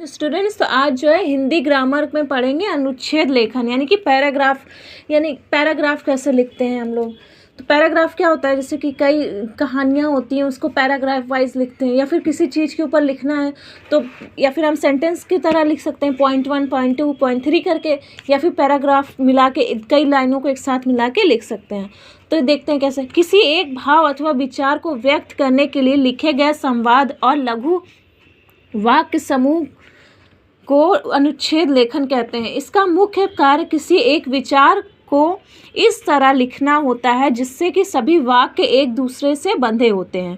Students, तो आज जो है हिंदी ग्रामर में पढ़ेंगे अनुच्छेद लेखन, यानी कि पैराग्राफ। यानी पैराग्राफ कैसे लिखते हैं हम लोग। तो पैराग्राफ क्या होता है, जैसे कि कई कहानियाँ होती हैं उसको पैराग्राफ वाइज लिखते हैं, या फिर किसी चीज़ के ऊपर लिखना है तो, या फिर हम सेंटेंस की तरह लिख सकते हैं पॉइंट 1, पॉइंट 2, पॉइंट 3 करके, या फिर पैराग्राफ मिला के कई लाइनों को एक साथ मिला के लिख सकते हैं। तो देखते हैं कैसे। किसी एक भाव अथवा विचार को व्यक्त करने के लिए लिखे गए संवाद और लघु वाक्य समूह को अनुच्छेद लेखन कहते हैं। इसका मुख्य कार्य किसी एक विचार को इस तरह लिखना होता है जिससे कि सभी वाक्य एक दूसरे से बंधे होते हैं।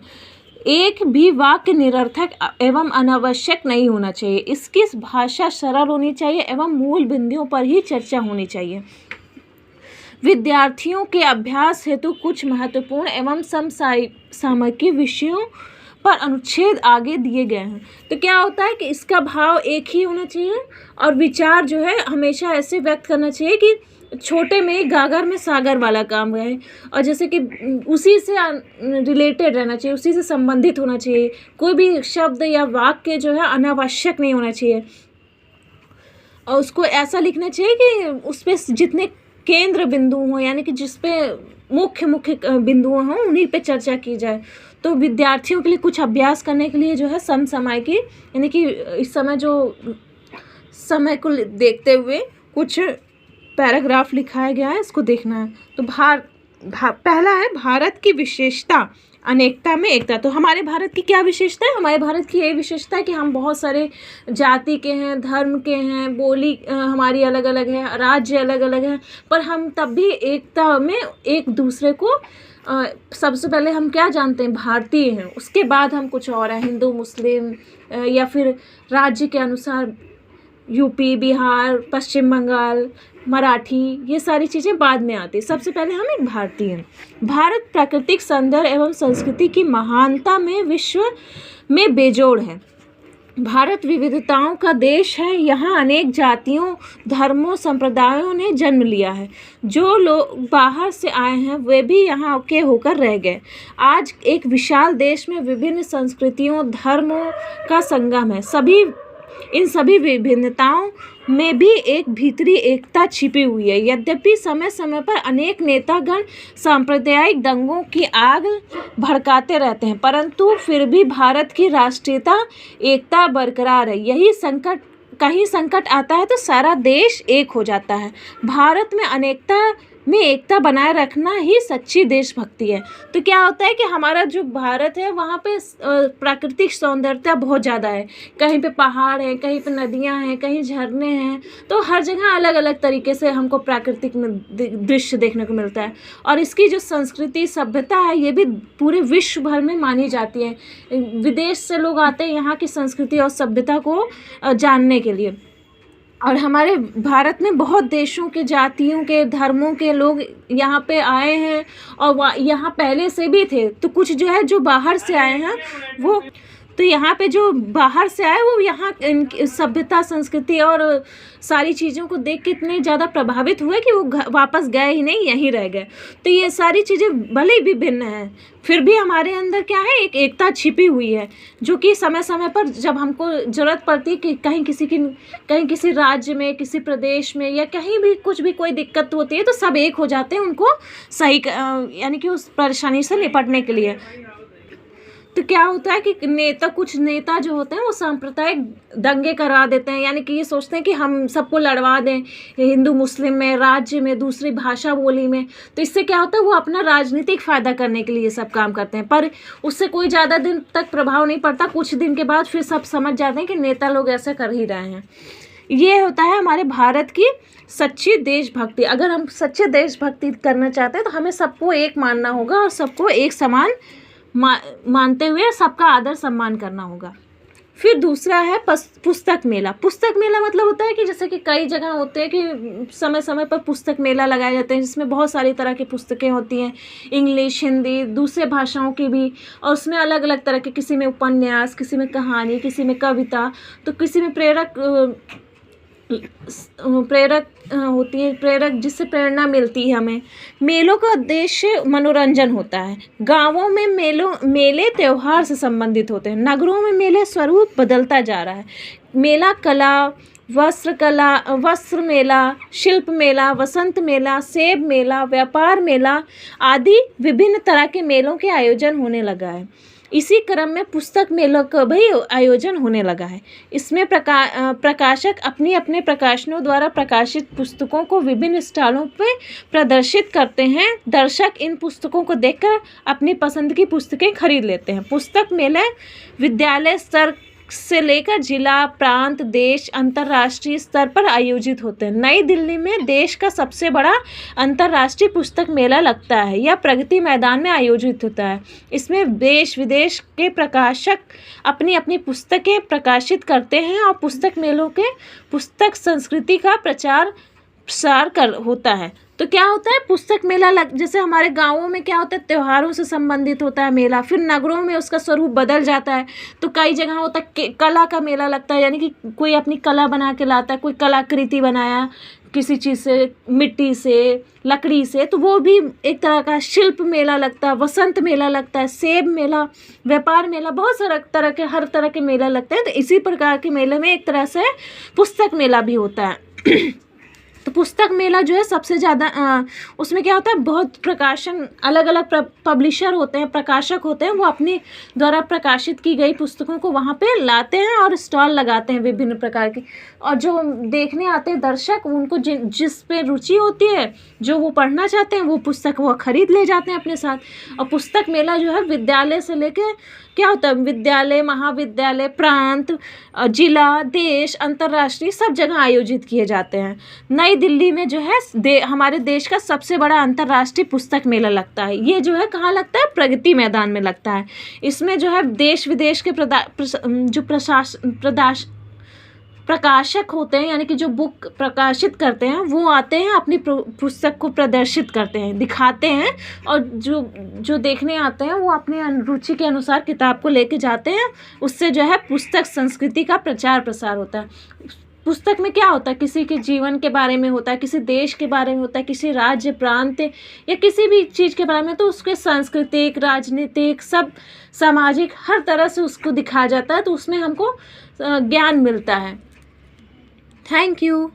एक भी वाक्य निरर्थक एवं अनावश्यक नहीं होना चाहिए। इसकी भाषा सरल होनी चाहिए एवं मूल बिंदुओं पर ही चर्चा होनी चाहिए। विद्यार्थियों के अभ्यास हेतु कुछ महत्वपूर्ण एवं समसामयिक विषयों पर अनुच्छेद आगे दिए गए हैं। तो क्या होता है कि इसका भाव एक ही होना चाहिए और विचार जो है हमेशा ऐसे व्यक्त करना चाहिए कि छोटे में गागर में सागर वाला काम रहे, और जैसे कि उसी से रिलेटेड रहना चाहिए, उसी से संबंधित होना चाहिए। कोई भी शब्द या वाक्य जो है अनावश्यक नहीं होना चाहिए, और उसको ऐसा लिखना चाहिए कि उस पर जितने केंद्र बिंदु हों, यानी कि जिस पे मुख्य बिंदु हों उन्हीं पे चर्चा की जाए। तो विद्यार्थियों के लिए कुछ अभ्यास करने के लिए जो है समसामयिक, यानी कि इस समय जो समय को देखते हुए कुछ पैराग्राफ लिखाया गया है, इसको देखना है। तो पहला है भारत की विशेषता अनेकता में एकता। तो हमारे भारत की क्या विशेषता है? हमारे भारत की ये विशेषता है कि हम बहुत सारे जाति के हैं, धर्म के हैं, बोली हमारी अलग अलग है, राज्य अलग अलग है, पर हम तब भी एकता में एक दूसरे को सबसे पहले हम क्या जानते हैं? भारतीय हैं। उसके बाद हम कुछ और हैं, हिंदू, मुस्लिम, या फिर राज्य के अनुसार यूपी, बिहार, पश्चिम बंगाल, मराठी, ये सारी चीज़ें बाद में आती हैं। सबसे पहले हम एक भारतीय हैं। भारत प्राकृतिक सौंदर्य एवं संस्कृति की महानता में विश्व में बेजोड़ है। भारत विविधताओं का देश है। यहाँ अनेक जातियों, धर्मों, संप्रदायों ने जन्म लिया है। जो लोग बाहर से आए हैं वे भी यहाँ के होकर रह गए। आज एक विशाल देश में विभिन्न संस्कृतियों, धर्मों का संगम है। इन सभी विभिन्नताओं में भी एक भीतरी एकता छिपी हुई है। यद्यपि समय समय पर अनेक नेतागण सांप्रदायिक दंगों की आग भड़काते रहते हैं, परंतु फिर भी भारत की राष्ट्रीयता एकता बरकरार है। कहीं संकट आता है तो सारा देश एक हो जाता है। भारत में अनेकता में एकता बनाए रखना ही सच्ची देशभक्ति है। तो क्या होता है कि हमारा जो भारत है वहाँ पे प्राकृतिक सौंदर्यता बहुत ज़्यादा है। कहीं पे पहाड़ है, कहीं पे नदियाँ हैं, कहीं झरने हैं। तो हर जगह अलग अलग तरीके से हमको प्राकृतिक में दृश्य देखने को मिलता है। और इसकी जो संस्कृति, सभ्यता है, ये भी पूरे विश्व भर में मानी जाती है। विदेश से लोग आते हैं यहाँ की संस्कृति और सभ्यता को जानने के लिए। और हमारे भारत में बहुत देशों के, जातियों के, धर्मों के लोग यहाँ पे आए हैं, और यहाँ पहले से भी थे। तो कुछ जो है जो बाहर से आए हैं वो, तो यहाँ पे जो बाहर से आए वो यहाँ सभ्यता, संस्कृति और सारी चीज़ों को देख के इतने ज़्यादा प्रभावित हुए कि वो वापस गए ही नहीं, यहीं रह गए। तो ये सारी चीज़ें भले ही विभिन्न हैं, फिर भी हमारे अंदर क्या है, एक एकता छिपी हुई है, जो कि समय समय पर जब हमको ज़रूरत पड़ती है कि कहीं किसी राज्य में, किसी प्रदेश में, या कहीं भी कुछ भी कोई दिक्कत होती है तो सब एक हो जाते हैं उनको सही, यानी कि उस परेशानी से निपटने के लिए। तो क्या होता है कि कुछ नेता जो होते हैं वो सांप्रदायिक दंगे करा देते हैं, यानी कि ये सोचते हैं कि हम सबको लड़वा दें, हिंदू मुस्लिम में, राज्य में, दूसरी भाषा बोली में। तो इससे क्या होता है, वो अपना राजनीतिक फ़ायदा करने के लिए ये सब काम करते हैं, पर उससे कोई ज़्यादा दिन तक प्रभाव नहीं पड़ता। कुछ दिन के बाद फिर सब समझ जाते हैं कि नेता लोग ऐसा कर ही रहे हैं। ये होता है हमारे भारत की सच्ची देशभक्ति। अगर हम सच्चे देशभक्ति करना चाहते हैं तो हमें सबको एक मानना होगा और सबको एक समान मानते हुए सबका आदर सम्मान करना होगा। फिर दूसरा है पुस्तक मेला। पुस्तक मेला मतलब होता है कि जैसे कि कई जगह होते हैं कि समय समय पर पुस्तक मेला लगाए जाते हैं, जिसमें बहुत सारी तरह की पुस्तकें होती हैं, इंग्लिश, हिंदी, दूसरे भाषाओं की भी, और उसमें अलग अलग तरह के, किसी में उपन्यास, किसी में कहानी, किसी में कविता, तो किसी में प्रेरक प्रेरक होती है, प्रेरक जिससे प्रेरणा मिलती है हमें। मेलों का उद्देश्य मनोरंजन होता है। गाँवों में मेले त्योहार से संबंधित होते हैं। नगरों में मेले स्वरूप बदलता जा रहा है। मेला कला, वस्त्र मेला, शिल्प मेला, वसंत मेला, सेब मेला, व्यापार मेला आदि विभिन्न तरह के मेलों के आयोजन होने लगा है। इसी क्रम में पुस्तक मेलों का भी आयोजन होने लगा है। इसमें प्रकाशक अपने अपने प्रकाशनों द्वारा प्रकाशित पुस्तकों को विभिन्न स्टॉलों पे प्रदर्शित करते हैं। दर्शक इन पुस्तकों को देखकर अपनी पसंद की पुस्तकें खरीद लेते हैं। पुस्तक मेले विद्यालय स्तर से लेकर जिला, प्रांत, देश, अंतर्राष्ट्रीय स्तर पर आयोजित होते हैं। नई दिल्ली में देश का सबसे बड़ा अंतर्राष्ट्रीय पुस्तक मेला लगता है। यह प्रगति मैदान में आयोजित होता है। इसमें देश विदेश के प्रकाशक अपनी अपनी पुस्तकें प्रकाशित करते हैं और पुस्तक मेलों के पुस्तक संस्कृति का प्रचार होता है। तो क्या होता है, पुस्तक मेला जैसे हमारे गाँवों में क्या होता है, त्योहारों से संबंधित होता है मेला। फिर नगरों में उसका स्वरूप बदल जाता है। तो कई जगह होता है कला का मेला लगता है, यानी कि कोई अपनी कला बना के लाता है, कोई कलाकृति बनाया किसी चीज़ से, मिट्टी से, लकड़ी से, तो वो भी एक तरह का शिल्प मेला लगता है। वसंत मेला लगता है, सेब मेला, व्यापार मेला, बहुत सारा तरह के हर तरह के मेला लगता है। तो इसी प्रकार के मेले में एक तरह से पुस्तक मेला भी होता है। तो पुस्तक मेला जो है सबसे ज़्यादा उसमें क्या होता है, बहुत प्रकाशन अलग अलग पब्लिशर होते हैं, प्रकाशक होते हैं, वो अपने द्वारा प्रकाशित की गई पुस्तकों को वहाँ पे लाते हैं और स्टॉल लगाते हैं विभिन्न प्रकार की। और जो देखने आते हैं दर्शक, उनको जिस पे रुचि होती है, जो वो पढ़ना चाहते हैं, वो पुस्तक वो खरीद ले जाते हैं अपने साथ। और पुस्तक मेला जो है विद्यालय से लेके क्या होता है, विद्यालय, महाविद्यालय, प्रांत, जिला, देश, अंतर्राष्ट्रीय सब जगह आयोजित किए जाते हैं। नई दिल्ली में जो है हमारे देश का सबसे बड़ा अंतर्राष्ट्रीय पुस्तक मेला लगता है। ये जो है कहाँ लगता है, प्रगति मैदान में लगता है। इसमें जो है देश विदेश के प्रकाशक होते हैं, यानी कि जो बुक प्रकाशित करते हैं, वो आते हैं, अपनी पुस्तक को प्रदर्शित करते हैं, दिखाते हैं। और जो देखने आते हैं वो अपने रुचि के अनुसार किताब को लेके जाते हैं। उससे जो है पुस्तक संस्कृति का प्रचार प्रसार होता है। पुस्तक में क्या होता है, किसी के जीवन के बारे में होता है, किसी देश के बारे में होता है, किसी राज्य, प्रांत या किसी भी चीज़ के बारे में। तो उसके सांस्कृतिक, राजनीतिक, सब सामाजिक हर तरह से उसको दिखाया जाता है। तो उसमें हमको ज्ञान मिलता है। Thank you.